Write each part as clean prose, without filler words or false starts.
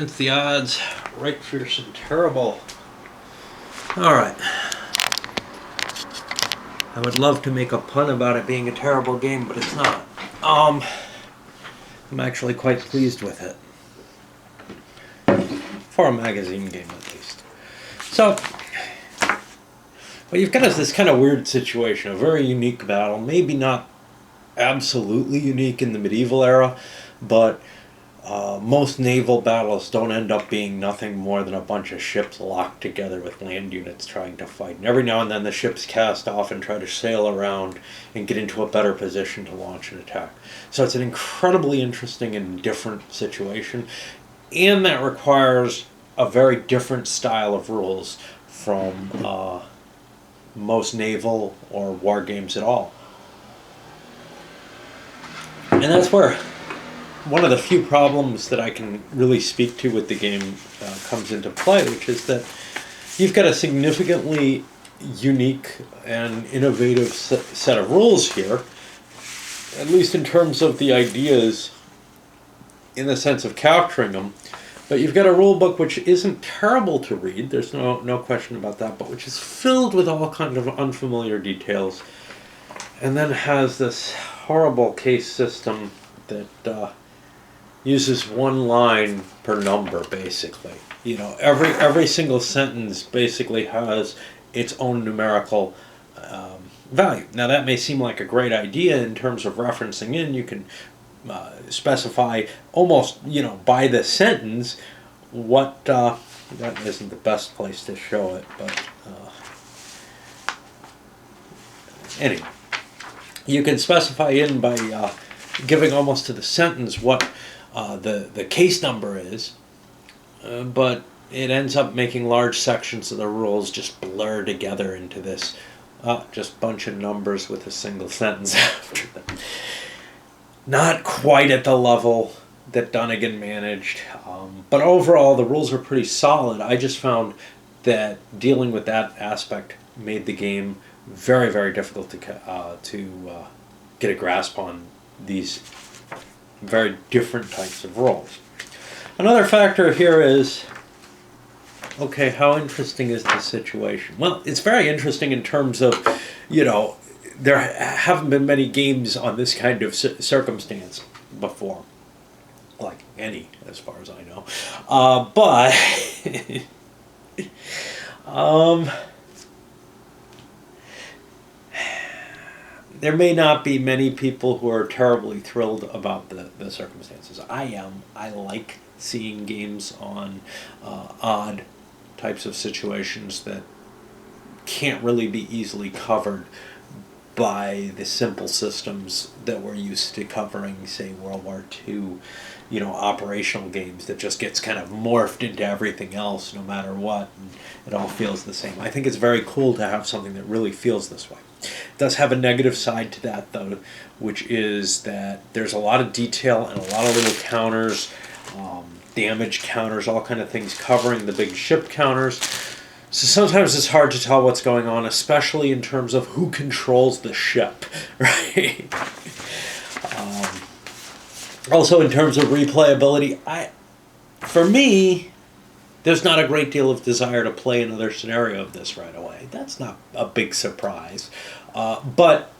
Against the odds, right fierce and terrible. Alright. I would love to make a pun about it being a terrible game, but it's not. I'm actually quite pleased with it. For a magazine game, at least. So, what you've got is this kind of weird situation, a very unique battle. Maybe not absolutely unique in the medieval era, but most naval battles don't end up being nothing more than a bunch of ships locked together with land units trying to fight. And every now and then the ships cast off and try to sail around and get into a better position to launch an attack. So it's an incredibly interesting and different situation. And that requires a very different style of rules from most naval or war games at all. And that's where one of the few problems that I can really speak to with the game comes into play, which is that you've got a significantly unique and innovative set of rules here, at least in terms of the ideas in the sense of capturing them. But you've got a rule book which isn't terrible to read, there's no question about that, but which is filled with all kinds of unfamiliar details, and then has this horrible case system that uses one line per number, basically. You know, every single sentence basically has its own numerical value. Now, that may seem like a great idea in terms of referencing in. You can specify almost, by the sentence what... that isn't the best place to show it, but... anyway. You can specify in by giving almost to the sentence what the case number is, but it ends up making large sections of the rules just blur together into this just bunch of numbers with a single sentence after them. Not quite at the level that Dunnigan managed, but overall the rules are pretty solid. I just found that dealing with that aspect made the game very, very difficult to get a grasp on these very different types of roles. Another factor here is, okay, how interesting is the situation? Well, it's very interesting in terms of, there haven't been many games on this kind of circumstance before. Like any, as far as I know. But... there may not be many people who are terribly thrilled about the circumstances. I am. I like seeing games on odd types of situations that can't really be easily covered by the simple systems that we're used to covering, say, World War II, operational games that just gets kind of morphed into everything else no matter what, and it all feels the same. I think it's very cool to have something that really feels this way. It does have a negative side to that, though, which is that there's a lot of detail and a lot of little counters, damage counters, all kind of things covering the big ship counters. So sometimes it's hard to tell what's going on, especially in terms of who controls the ship, right? Also, in terms of replayability, for me, there's not a great deal of desire to play another scenario of this right away. That's not a big surprise. But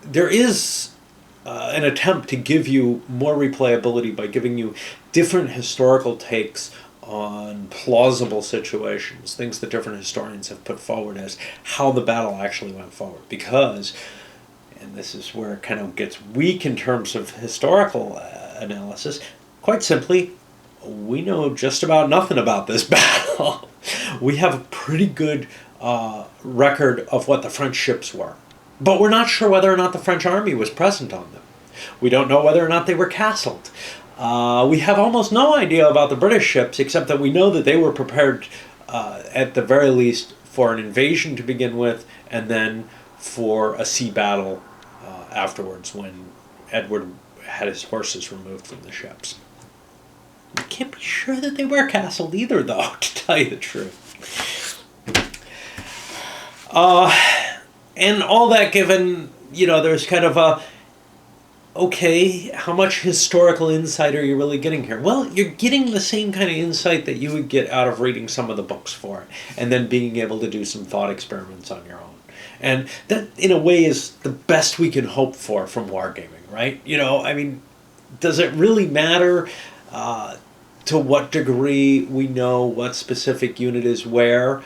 there is an attempt to give you more replayability by giving you different historical takes on plausible situations, things that different historians have put forward as how the battle actually went forward. Because, and this is where it kind of gets weak in terms of historical analysis, quite simply, we know just about nothing about this battle. We have a pretty good record of what the French ships were, but we're not sure whether or not the French army was present on them. We don't know whether or not they were castled. We have almost no idea about the British ships, except that we know that they were prepared, at the very least, for an invasion to begin with, and then for a sea battle afterwards when Edward had his horses removed from the ships. We can't be sure that they were castled either, though, to tell you the truth. And all that given, there's kind of okay, how much historical insight are you really getting here? Well, you're getting the same kind of insight that you would get out of reading some of the books for it, and then being able to do some thought experiments on your own. And that, in a way, is the best we can hope for from wargaming, right? I mean, does it really matter to what degree we know what specific unit is where?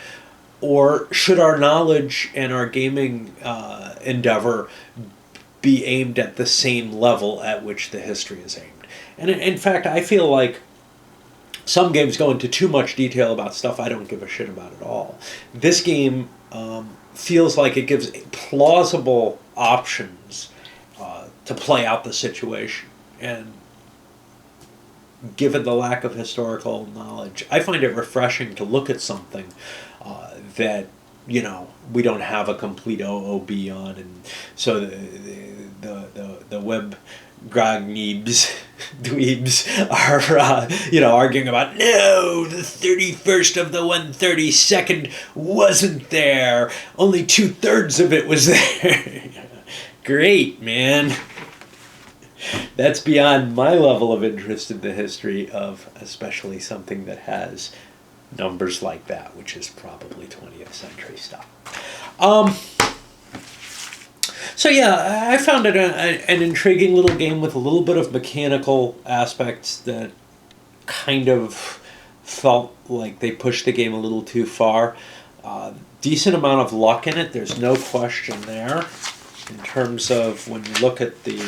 Or should our knowledge and our gaming endeavor be aimed at the same level at which the history is aimed? And in fact, I feel like some games go into too much detail about stuff I don't give a shit about at all. This game feels like it gives plausible options to play out the situation. And given the lack of historical knowledge, I find it refreshing to look at something that we don't have a complete OOB on, and so the web grogneebs dweebs are arguing about, no, the 31st of the 132nd wasn't there, only 2/3 of it was there. Great, man. That's beyond my level of interest in the history of especially something that has numbers like that, which is probably 20th century stuff. So yeah, I found it an intriguing little game with a little bit of mechanical aspects that kind of felt like they pushed the game a little too far. Decent amount of luck in it, there's no question there. In terms of when you look at the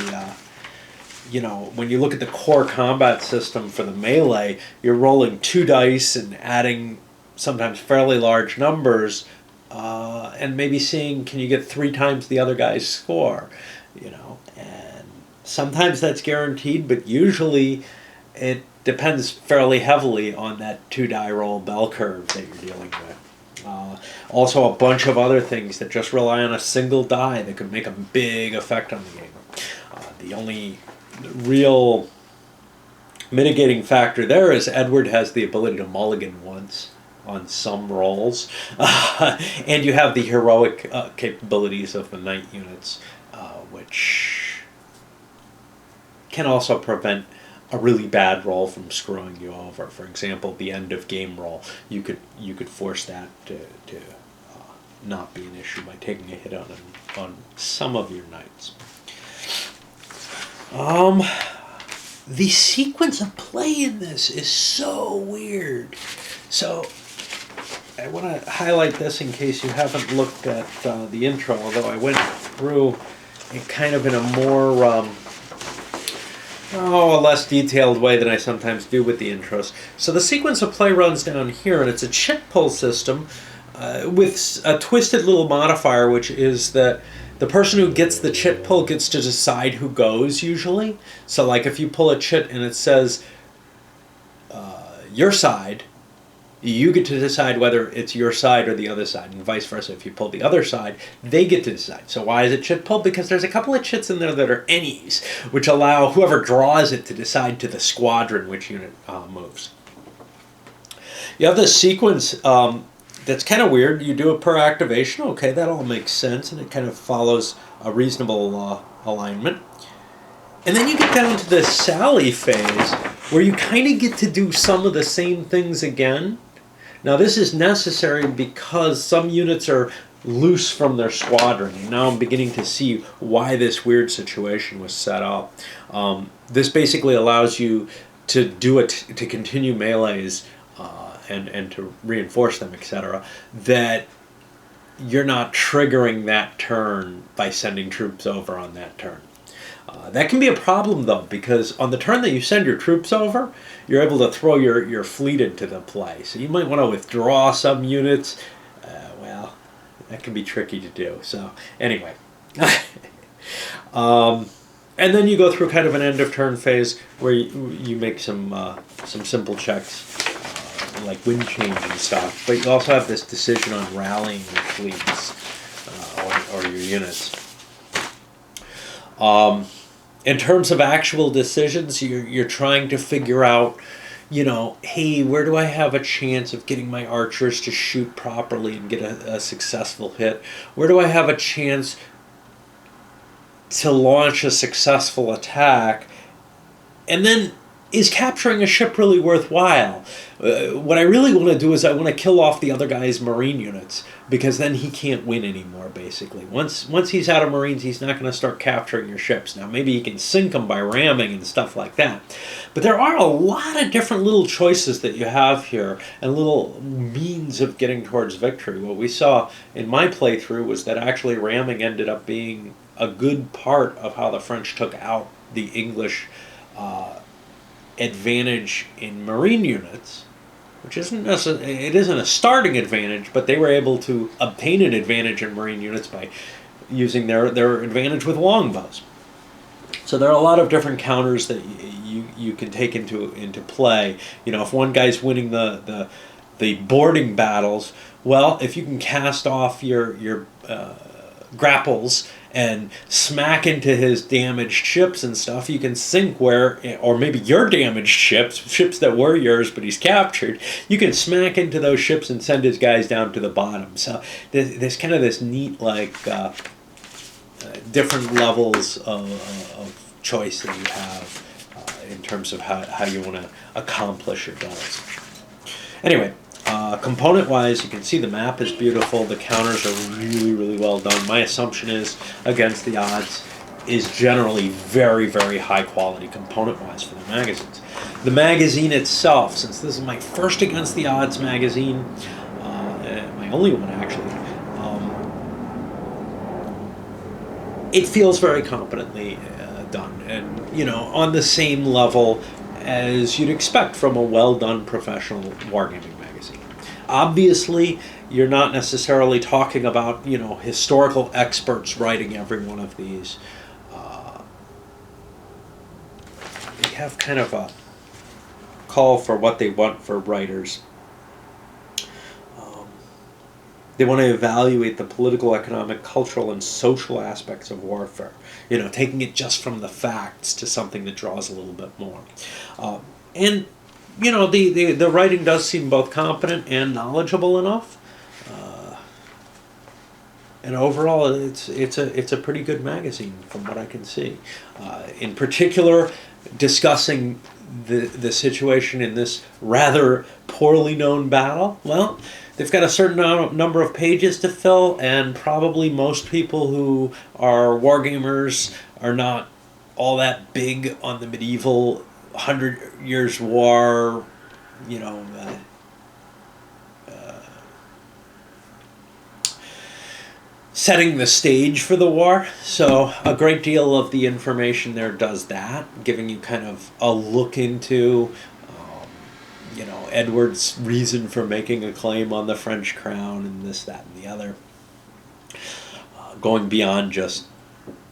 when you look at the core combat system for the melee, you're rolling 2 dice and adding sometimes fairly large numbers, and maybe seeing, can you get 3 times the other guy's score, and sometimes that's guaranteed, but usually it depends fairly heavily on that 2-die roll bell curve that you're dealing with. Also a bunch of other things that just rely on a single die that could make a big effect on the game. The only real mitigating factor there is Edward has the ability to mulligan once on some rolls, and you have the heroic capabilities of the knight units, which can also prevent a really bad roll from screwing you over. For example, the end of game roll, you could force that to not be an issue by taking a hit on some of your knights. The sequence of play in this is so weird. So I want to highlight this in case you haven't looked at the intro, although I went through it kind of in a more a less detailed way than I sometimes do with the intros. So the sequence of play runs down here, and it's a chit pull system with a twisted little modifier, which is that the person who gets the chit pull gets to decide who goes, usually. So like if you pull a chit and it says your side, you get to decide whether it's your side or the other side, and vice versa. If you pull the other side, they get to decide. So why is it chit pull? Because there's a couple of chits in there that are any's, which allow whoever draws it to decide to the squadron which unit moves. You have this sequence that's kind of weird. You do it per activation. Okay, that all makes sense, and it kind of follows a reasonable alignment. And then you get down to the Sally phase, where you kind of get to do some of the same things again. Now this is necessary because some units are loose from their squadron, and now I'm beginning to see why this weird situation was set up. This basically allows you to do it, to continue melees and to reinforce them, etc., that you're not triggering that turn by sending troops over on that turn. That can be a problem, though, because on the turn that you send your troops over, you're able to throw your fleet into the play. So you might want to withdraw some units. Well, that can be tricky to do. So anyway. And then you go through kind of an end-of-turn phase where you make some simple checks, like wind change and stuff. But you also have this decision on rallying your fleets or your units. In terms of actual decisions, you're trying to figure out, hey, where do I have a chance of getting my archers to shoot properly and get a successful hit? Where do I have a chance to launch a successful attack, and then is capturing a ship really worthwhile? What I really want to do is I want to kill off the other guy's marine units, because then he can't win anymore, basically. Once he's out of marines, he's not going to start capturing your ships. Now, maybe he can sink them by ramming and stuff like that. But there are a lot of different little choices that you have here and little means of getting towards victory. What we saw in my playthrough was that actually ramming ended up being a good part of how the French took out the English advantage in marine units, which isn't a starting advantage, but they were able to obtain an advantage in marine units by using their advantage with longbows. So there are a lot of different counters that you can take into play. You know, if one guy's winning the boarding battles, well, if you can cast off your grapples and smack into his damaged ships and stuff, you can sink or maybe your damaged ships that were yours but he's captured, you can smack into those ships and send his guys down to the bottom. So there's kind of this neat, different levels of choice that you have in terms of how you want to accomplish your goals. Anyway, component-wise, you can see the map is beautiful. The counters are really, really well done. My assumption is, against the odds, is generally very, very high quality component-wise for the magazines. The magazine itself, since this is my first against the odds magazine, my only one actually, it feels very competently done, and on the same level as you'd expect from a well-done professional wargaming magazine. Obviously, you're not necessarily talking about historical experts writing every one of these. You have kind of a call for what they want for writers. They want to evaluate the political, economic, cultural, and social aspects of warfare. Taking it just from the facts to something that draws a little bit more. And the writing does seem both competent and knowledgeable enough. And overall, it's a pretty good magazine from what I can see. In particular, discussing the situation in this rather poorly known battle. Well, they've got a certain number of pages to fill, and probably most people who are wargamers are not all that big on the medieval 100 Years' War, setting the stage for the war. So a great deal of the information there does that, giving you kind of a look into Edward's reason for making a claim on the French crown and this, that, and the other. Going beyond just,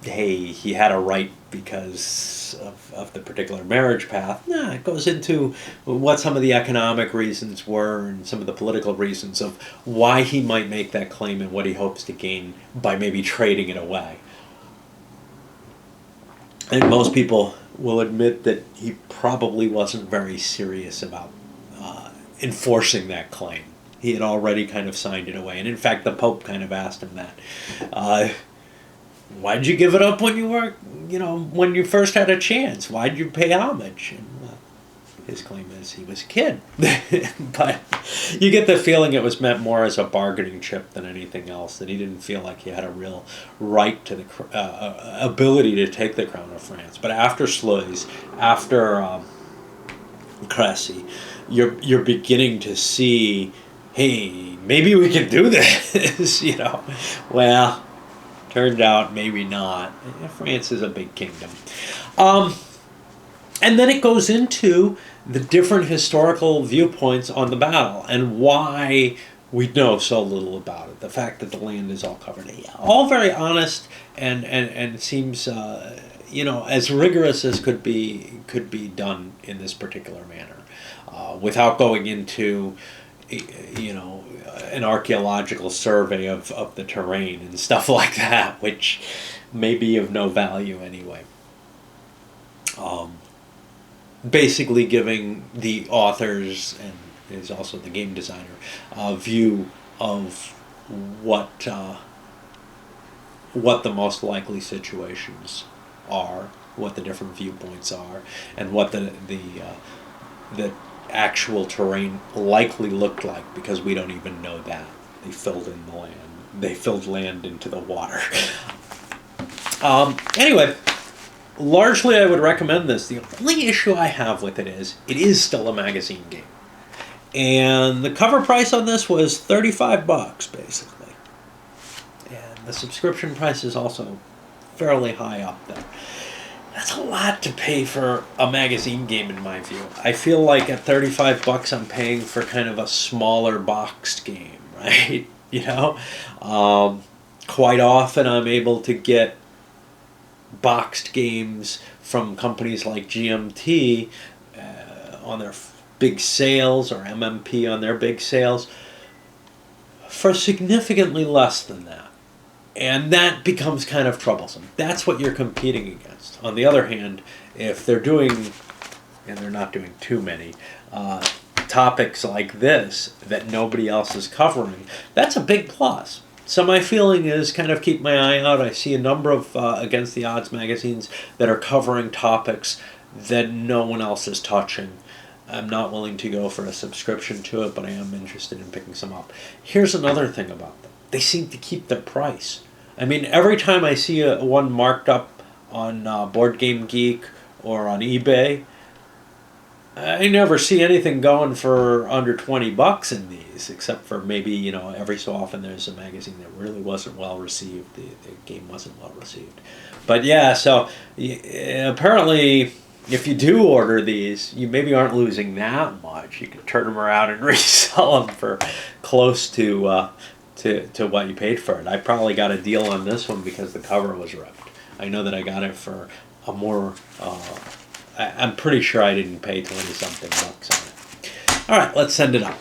hey, he had a right because of the particular marriage path. Nah, it goes into what some of the economic reasons were and some of the political reasons of why he might make that claim and what he hopes to gain by maybe trading it away. And most people will admit that he probably wasn't very serious about enforcing that claim. He had already kind of signed it away. And in fact, the Pope kind of asked him that. Why'd you give it up when when you first had a chance? Why'd you pay homage? And his claim is he was a kid. But you get the feeling it was meant more as a bargaining chip than anything else, that he didn't feel like he had a real right to the ability to take the crown of France. But after Sluys, after Crécy, you're beginning to see, hey, maybe we can do this, Well, turned out maybe not. France is a big kingdom. And then it goes into the different historical viewpoints on the battle and why we know so little about it. The fact that the land is all covered. All very honest and seems, as rigorous as could be done in this particular manner. Without going into, an archaeological survey of the terrain and stuff like that, which may be of no value anyway. Basically giving the authors, and is also the game designer, a view of what what the most likely situations are, what the different viewpoints are, and what the actual terrain likely looked like, because we don't even know that. They filled in the land. They filled land into the water. Anyway, largely I would recommend this. The only issue I have with it is still a magazine game. And the cover price on this was $35, basically. And the subscription price is also fairly high up there. That's a lot to pay for a magazine game, in my view. I feel like at $35 I'm paying for kind of a smaller boxed game, right? You know? Quite often I'm able to get boxed games from companies like GMT on their big sales, or MMP on their big sales, for significantly less than that. And that becomes kind of troublesome. That's what you're competing against. On the other hand, if they're doing, and they're not doing too many, topics like this that nobody else is covering, that's a big plus. So my feeling is kind of keep my eye out. I see a number of Against the Odds magazines that are covering topics that no one else is touching. I'm not willing to go for a subscription to it, but I am interested in picking some up. Here's another thing about them. They seem to keep their price. I mean, every time I see one marked up on Board Game Geek or on eBay, I never see anything going for under $20 in these, except for maybe, you know, every so often there's a magazine that really wasn't well received. The game wasn't well received. But yeah, so apparently if you do order these, you maybe aren't losing that much. You can turn them around and resell them for close to what you paid for it. I probably got a deal on this one because the cover was ripped. I know that I got it for a more, I'm pretty sure I didn't pay 20-something bucks on it. All right, let's send it up.